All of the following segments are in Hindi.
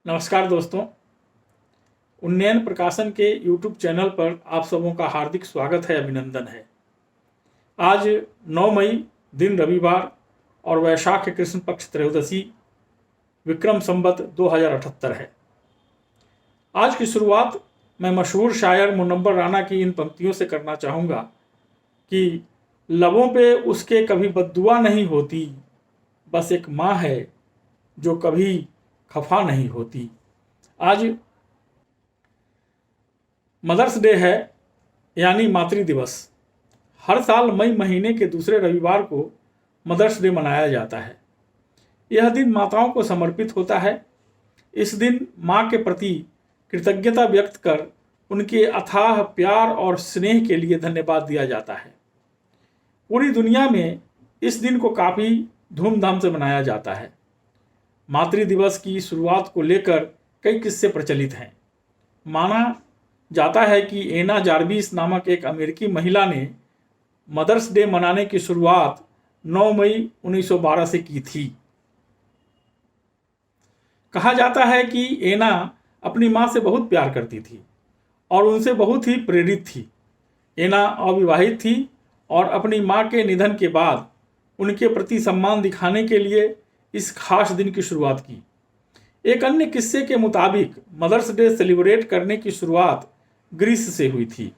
नमस्कार दोस्तों। उन्नयन प्रकाशन के YouTube चैनल पर आप सबों का हार्दिक स्वागत है, अभिनंदन है। आज 9 मई दिन रविवार और वैशाख कृष्ण पक्ष त्रयोदशी विक्रम संवत 2078 है। आज की शुरुआत मैं मशहूर शायर मुनव्वर राना की इन पंक्तियों से करना चाहूँगा कि लबों पे उसके कभी बद्दुआ नहीं होती, बस एक माँ है जो कभी खफा नहीं होती। आज मदर्स डे है, यानी मातृ दिवस। हर साल मई महीने के दूसरे रविवार को मदर्स डे मनाया जाता है। यह दिन माताओं को समर्पित होता है। इस दिन माँ के प्रति कृतज्ञता व्यक्त कर उनके अथाह प्यार और स्नेह के लिए धन्यवाद दिया जाता है। पूरी दुनिया में इस दिन को काफ़ी धूमधाम से मनाया जाता है। मातृ दिवस की शुरुआत को लेकर कई किस्से प्रचलित हैं। माना जाता है कि एना जार्विस नामक एक अमेरिकी महिला ने मदर्स डे मनाने की शुरुआत 9 मई 1912 से की थी। कहा जाता है कि एना अपनी मां से बहुत प्यार करती थी और उनसे बहुत ही प्रेरित थी। एना अविवाहित थी और अपनी मां के निधन के बाद उनके प्रति सम्मान दिखाने के लिए इस खास दिन की शुरुआत की। एक अन्य किस्से के मुताबिक मदर्स डे सेलिब्रेट करने की शुरुआत ग्रीस से हुई थी।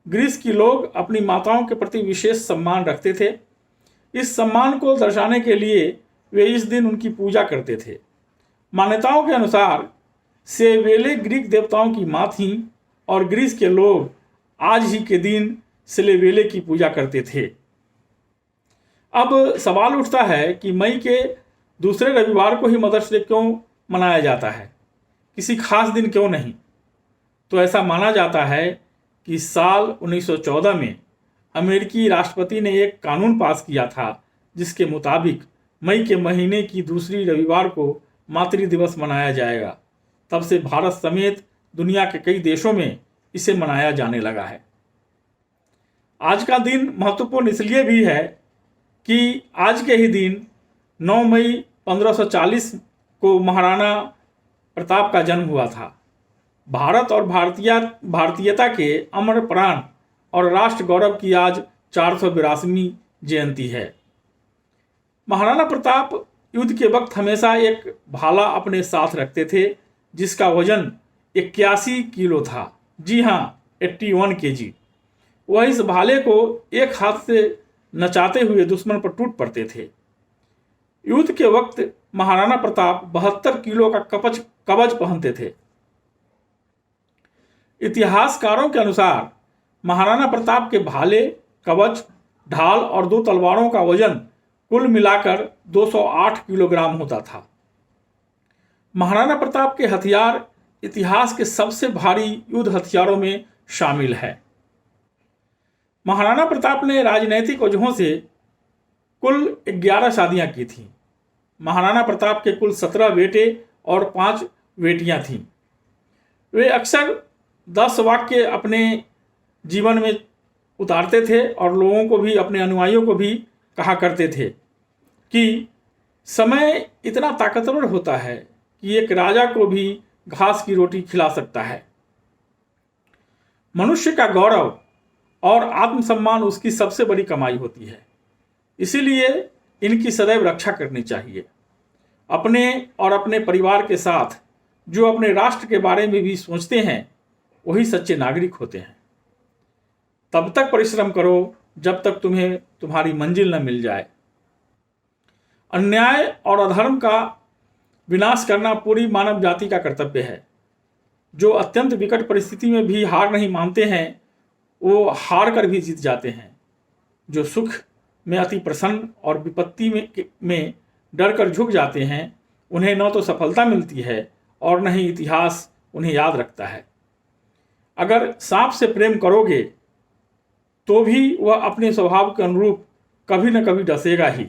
ग्रीस के लोग अपनी माताओं के प्रति विशेष सम्मान रखते थे। इस सम्मान को दर्शाने के लिए वे इस दिन उनकी पूजा करते थे। मान्यताओं के अनुसार सेवेले ग्रीक देवताओं की माँ थीं और ग्रीस के लोग आज ही के दिन सेलेवेले की पूजा करते थे। अब सवाल उठता है कि मई के दूसरे रविवार को ही मदर्स डे क्यों मनाया जाता है, किसी खास दिन क्यों नहीं? तो ऐसा माना जाता है कि साल 1914 में अमेरिकी राष्ट्रपति ने एक कानून पास किया था जिसके मुताबिक मई के महीने की दूसरी रविवार को मातृ दिवस मनाया जाएगा। तब से भारत समेत दुनिया के कई देशों में इसे मनाया जाने लगा है। आज का दिन महत्वपूर्ण इसलिए भी है कि आज के ही दिन 9 मई 1540 को महाराणा प्रताप का जन्म हुआ था। भारत और भारतीयता के अमर प्राण और राष्ट्र गौरव की आज 482वीं जयंती है। महाराणा प्रताप युद्ध के वक्त हमेशा एक भाला अपने साथ रखते थे जिसका वजन 81 किलो था। जी हाँ, 81 kg। वह इस भाले को एक हाथ से नचाते हुए दुश्मन पर टूट पड़ते थे। युद्ध के वक्त महाराणा प्रताप 72 किलो का कवच पहनते थे। इतिहासकारों के अनुसार महाराणा प्रताप के भाले, कवच, ढाल और 2 तलवारों का वजन कुल मिलाकर 208 किलोग्राम होता था। महाराणा प्रताप के हथियार इतिहास के सबसे भारी युद्ध हथियारों में शामिल है। महाराणा प्रताप ने राजनैतिक वजहों से कुल 11 शादियां की थीं। महाराणा प्रताप के कुल 17 बेटे और 5 बेटियां थीं। वे अक्सर 10 वाक्य अपने जीवन में उतारते थे और लोगों को भी, अपने अनुयायियों को भी कहा करते थे कि समय इतना ताकतवर होता है कि एक राजा को भी घास की रोटी खिला सकता है। मनुष्य का गौरव और आत्मसम्मान उसकी सबसे बड़ी कमाई होती है। इसीलिए इनकी सदैव रक्षा करनी चाहिए। अपने और अपने परिवार के साथ जो अपने राष्ट्र के बारे में भी सोचते हैं वही सच्चे नागरिक होते हैं। तब तक परिश्रम करो जब तक तुम्हें तुम्हारी मंजिल न मिल जाए। अन्याय और अधर्म का विनाश करना पूरी मानव जाति का कर्तव्य है। जो अत्यंत विकट परिस्थिति में भी हार नहीं मानते हैं वो हार कर भी जीत जाते हैं। जो सुख में अति प्रसन्न और विपत्ति में डर कर झुक जाते हैं उन्हें न तो सफलता मिलती है और न ही इतिहास उन्हें याद रखता है। अगर सांप से प्रेम करोगे तो भी वह अपने स्वभाव के अनुरूप कभी न कभी डसेगा ही।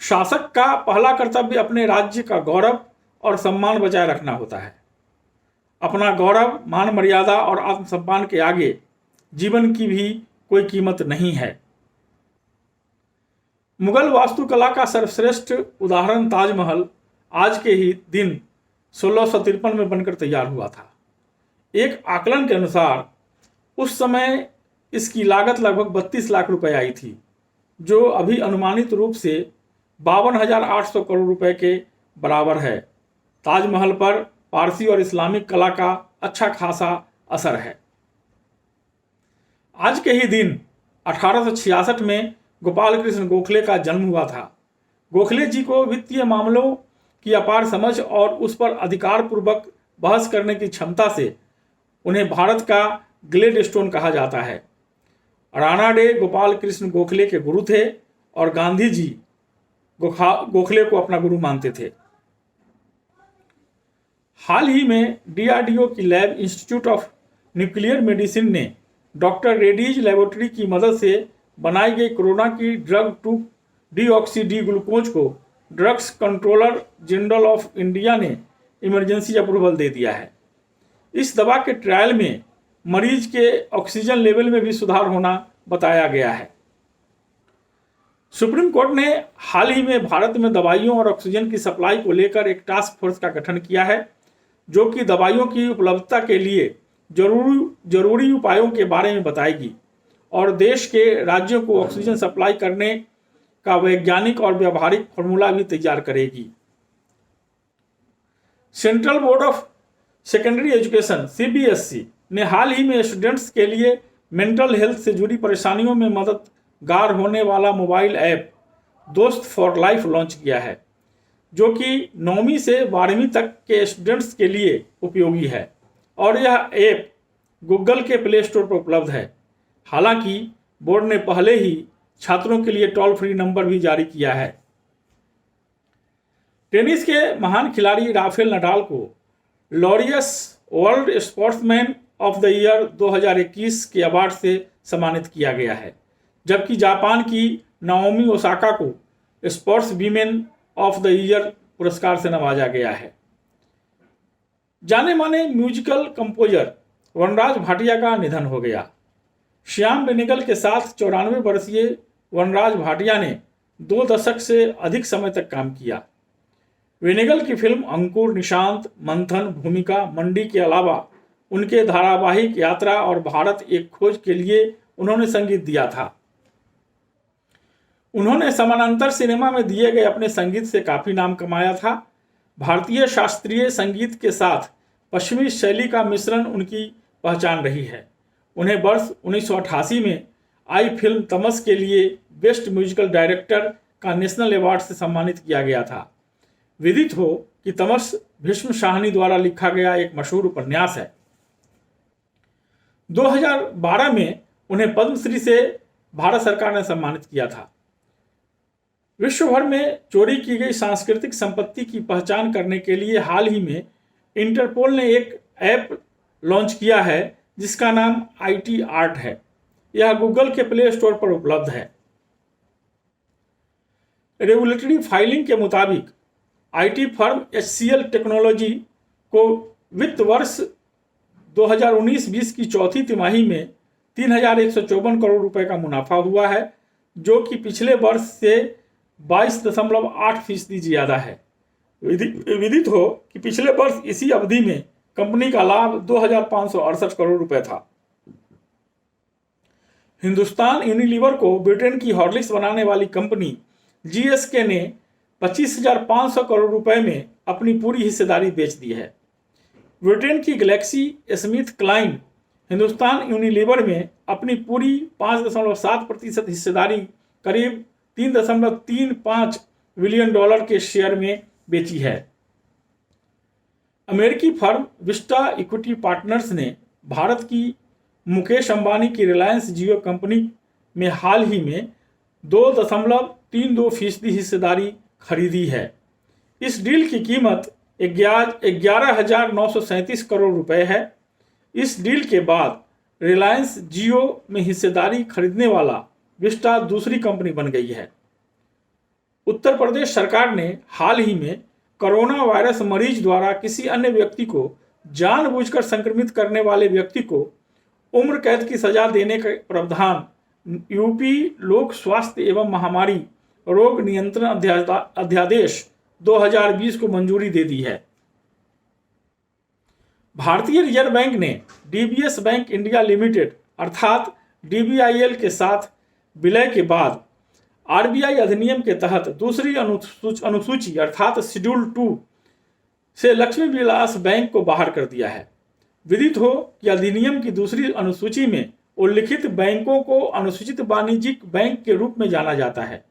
शासक का पहला कर्तव्य अपने राज्य का गौरव और सम्मान बचाए रखना होता है। अपना गौरव, मान मर्यादा और आत्मसम्मान के आगे जीवन की भी कोई कीमत नहीं है। मुगल वास्तुकला का सर्वश्रेष्ठ उदाहरण ताजमहल आज के ही दिन 1653 में बनकर तैयार हुआ था। एक आकलन के अनुसार उस समय इसकी लागत लगभग 32 लाख रुपए आई थी, जो अभी अनुमानित रूप से 52,800 करोड़ रुपए के बराबर है। ताजमहल पर पारसी और इस्लामिक कला का अच्छा खासा असर है। आज के ही दिन 1866 में गोपाल कृष्ण गोखले का जन्म हुआ था। गोखले जी को वित्तीय मामलों की अपार समझ और उस पर अधिकारपूर्वक बहस करने की क्षमता से उन्हें भारत का ग्लेडस्टोन कहा जाता है। राणा डे गोपाल कृष्ण गोखले के गुरु थे और गांधी जी गोखले को अपना गुरु मानते थे। हाल ही में डीआरडीओ की lab institute of nuclear medicine ने डॉक्टर रेड्डीज लेबोरेटरी की मदद से बनाई गई कोरोना की ड्रग 2 डीऑक्सी डी ग्लूकोज को drugs controller general of India ने इमरजेंसी अप्रूवल दे दिया है। इस दवा के ट्रायल में मरीज के ऑक्सीजन लेवल में भी सुधार होना बताया गया है। सुप्रीम कोर्ट ने हाल ही में भारत में दवाइयों और ऑक्सीजन की सप्लाई को लेकर एक टास्क फोर्स का गठन किया है, जो कि दवाइयों की उपलब्धता के लिए जरूरी उपायों के बारे में बताएगी और देश के राज्यों को ऑक्सीजन सप्लाई करने का वैज्ञानिक और व्यावहारिक फॉर्मूला भी तैयार करेगी। Central board of secondary education CBSE ने हाल ही में स्टूडेंट्स के लिए मेंटल हेल्थ से जुड़ी परेशानियों में मददगार होने वाला मोबाइल ऐप दोस्त फॉर लाइफ लॉन्च किया है, जो कि 9वीं से 12वीं तक के स्टूडेंट्स के लिए उपयोगी है और यह ऐप गूगल के प्ले स्टोर पर उपलब्ध है। हालांकि बोर्ड ने पहले ही छात्रों के लिए टोल फ्री नंबर भी जारी किया है। टेनिस के महान खिलाड़ी राफेल नडाल को Laureus world sportsman of the year 2021 के अवार्ड से सम्मानित किया गया है, जबकि जापान की नाओमी ओसाका को sports women of the year पुरस्कार से नवाजा गया है। जाने माने म्यूजिकल कंपोजर वनराज भाटिया का निधन हो गया। श्याम बेनेगल के साथ 94 वर्षीय वनराज भाटिया ने 2 दशक से अधिक समय तक काम किया। वेनेगल की फिल्म अंकुर, निशांत, मंथन, भूमिका, मंडी के अलावा उनके धारावाहिक यात्रा और भारत एक खोज के लिए उन्होंने संगीत दिया था। उन्होंने समानांतर सिनेमा में दिए गए अपने संगीत से काफी नाम कमाया था। भारतीय शास्त्रीय संगीत के साथ पश्चिमी शैली का मिश्रण उनकी पहचान रही है। उन्हें वर्ष 1988 में आई फिल्म तमस के लिए बेस्ट म्यूजिकल डायरेक्टर का नेशनल अवार्ड से सम्मानित किया गया था। विदित हो कि तमस भीष्म शाहनी द्वारा लिखा गया एक मशहूर उपन्यास है। 2012 में उन्हें पद्मश्री से भारत सरकार ने सम्मानित किया था। विश्व भर में चोरी की गई सांस्कृतिक संपत्ति की पहचान करने के लिए हाल ही में इंटरपोल ने एक ऐप लॉन्च किया है, जिसका नाम IT आर्ट है। यह गूगल के प्ले स्टोर पर उपलब्ध है। रेगुलेटरी फाइलिंग के मुताबिक IT फर्म HCL टेक्नोलॉजी को वित्त वर्ष 2019-20 की चौथी तिमाही में 3,154 करोड़ रुपए का मुनाफा हुआ है, जो कि पिछले वर्ष से 22.8% ज्यादा है। विदित हो कि पिछले वर्ष इसी अवधि में कंपनी का लाभ 2,568 करोड़ रुपए था। हिंदुस्तान यूनिलीवर को ब्रिटेन की हॉर्लिक्स बनाने वाली कंपनी GSK ने 25,500 करोड़ रुपए में अपनी पूरी हिस्सेदारी बेच दी है। ब्रिटेन की GlaxoSmithKline Hindustan Unilever में अपनी पूरी 5.7% हिस्सेदारी करीब $3.35 बिलियन के शेयर में बेची है। अमेरिकी फर्म विस्टा इक्विटी पार्टनर्स ने भारत की मुकेश अंबानी की रिलायंस जियो कंपनी में हाल ही में 2.32% हिस्सेदारी खरीदी है। इस डील की कीमत 11,937 करोड़ रुपए है। इस डील के बाद रिलायंस जियो में हिस्सेदारी खरीदने वाला विस्टा दूसरी कंपनी बन गई है। उत्तर प्रदेश सरकार ने हाल ही में कोरोना वायरस मरीज द्वारा किसी अन्य व्यक्ति को जानबूझकर संक्रमित करने वाले व्यक्ति को उम्र कैद की सजा देने का प्रावधान यूपी लोक स्वास्थ्य एवं महामारी रोग नियंत्रण अध्यादेश 2020 को मंजूरी दे दी है। भारतीय रिजर्व बैंक ने डीबीएस बैंक इंडिया लिमिटेड अर्थात डीबीआईएल के साथ विलय के बाद आरबीआई अधिनियम के तहत दूसरी अनुसूची अर्थात शेड्यूल 2 से लक्ष्मी विलास बैंक को बाहर कर दिया है। विदित हो कि अधिनियम की दूसरी अनुसूची में उल्लिखित बैंकों को अनुसूचित वाणिज्यिक बैंक के रूप में जाना जाता है।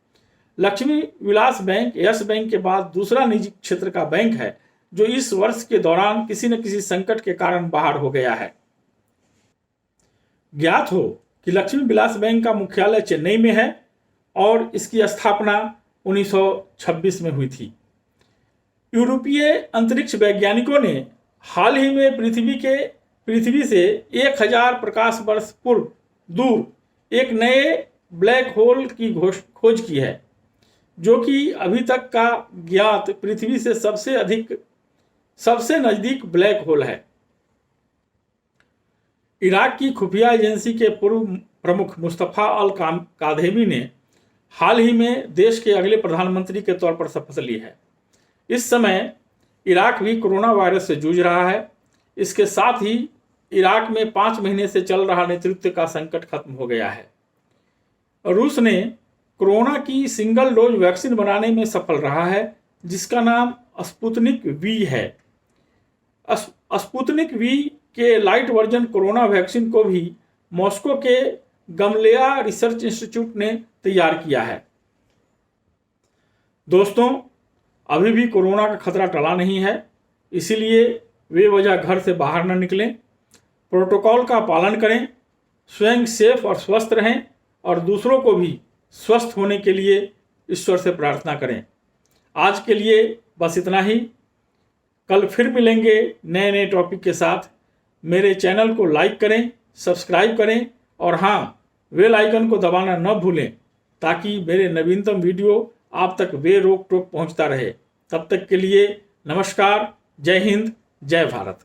Lakshmi Vilas bank yes bank के बाद दूसरा निजी क्षेत्र का बैंक है जो इस वर्ष के दौरान किसी न किसी संकट के कारण बाहर हो गया है। ज्ञात हो कि लक्ष्मी विलास बैंक का मुख्यालय चेन्नई में है और इसकी स्थापना 1926 में हुई थी। यूरोपीय अंतरिक्ष वैज्ञानिकों ने हाल ही में पृथ्वी से 1000 प्रकाश वर्ष पूर्व दूर एक नए ब्लैक होल की खोज की है, जो कि अभी तक का ज्ञात पृथ्वी से सबसे नजदीक ब्लैक होल है। इराक की खुफिया एजेंसी के पूर्व प्रमुख मुस्तफा अल कादेमी ने हाल ही में देश के अगले प्रधानमंत्री के तौर पर शपथ ली है। इस समय इराक भी कोरोना वायरस से जूझ रहा है। इसके साथ ही इराक में 5 महीने से चल रहा नेतृत्व का संकट खत्म हो गया है। रूस ने कोरोना की सिंगल डोज वैक्सीन बनाने में सफल रहा है, जिसका नाम स्पुतनिक वी है। स्पुतनिक वी के लाइट वर्जन कोरोना वैक्सीन को भी मॉस्को के गमलेया रिसर्च इंस्टीट्यूट ने तैयार किया है। दोस्तों, अभी भी कोरोना का खतरा टला नहीं है, इसीलिए बेवजह घर से बाहर न निकलें, प्रोटोकॉल का पालन करें, स्वयं सेफ और स्वस्थ रहें और दूसरों को भी स्वस्थ होने के लिए ईश्वर से प्रार्थना करें। आज के लिए बस इतना ही। कल फिर मिलेंगे नए नए टॉपिक के साथ। मेरे चैनल को लाइक करें, सब्सक्राइब करें और हाँ, बेल आइकन को दबाना न भूलें ताकि मेरे नवीनतम वीडियो आप तक बेरोक टोक पहुंचता रहे। तब तक के लिए नमस्कार, जय हिंद, जय भारत।